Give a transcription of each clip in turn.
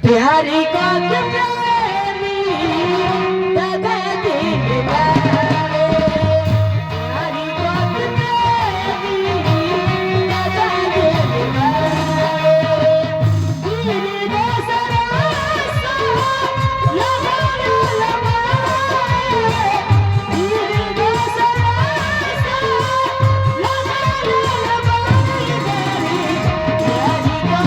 प्यारी को प्यारी दगा दिलदारे, प्यारी को प्यारी दगा दिलदारे, दिल दे सरासा लगा लगाए, दिल दे सरासा लगा लगाए, प्यारी को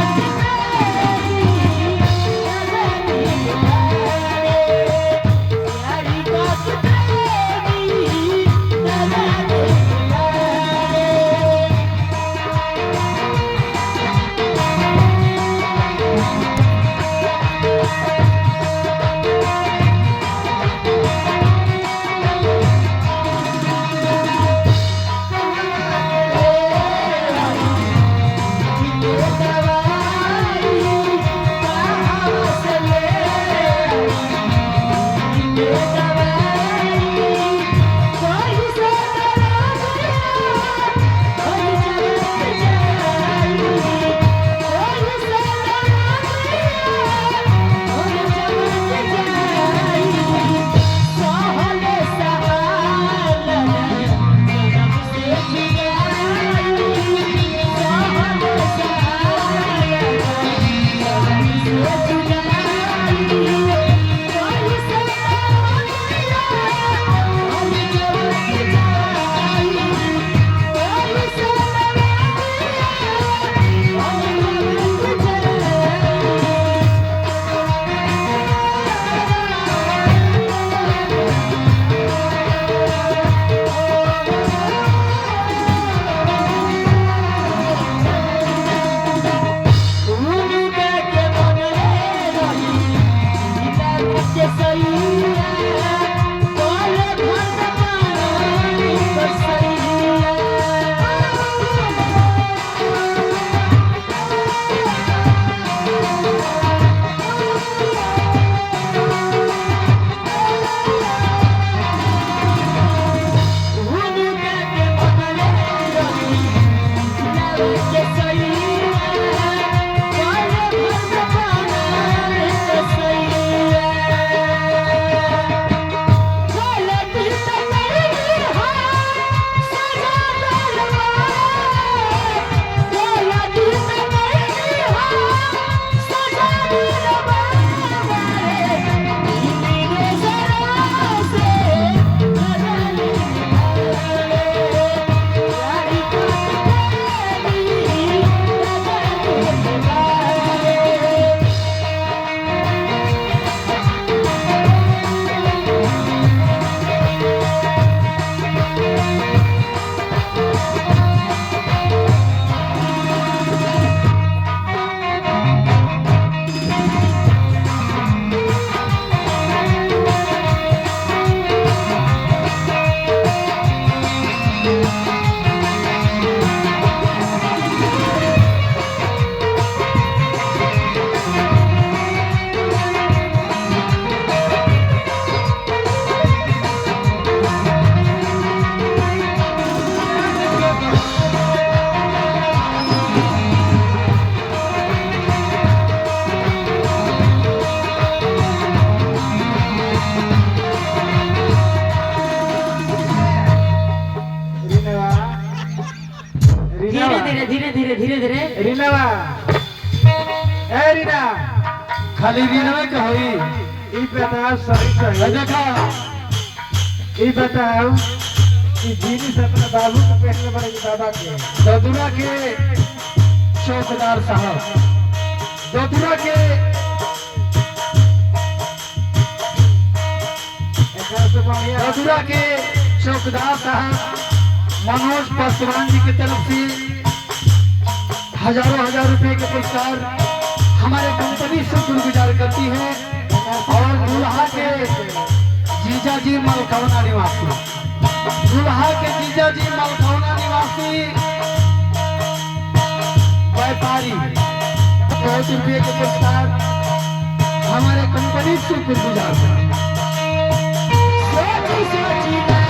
धीरे रीनावा ए रीना खाली रीनावा के होई ई बताओ सही सही देखा ई बताओ कि जीनी से अपने बाबू के पेट में बड़े बाबा के ददुरा के चौकीदार साहब ददुरा के ददुरा के चौकीदार साहब मनोज पासवान जी की तरफ से हजारों हजार रुपए के पुरस्कार हमारे कंपनी शुक्रगुजार करती है। और दुल्हा के जीजा जी मलखौना निवासी दुल्हा के जीजा जी मलखौना निवासी व्यापारी 100 रुपये के पुरस्कार हमारे कंपनी शुक्रगुजार करती है।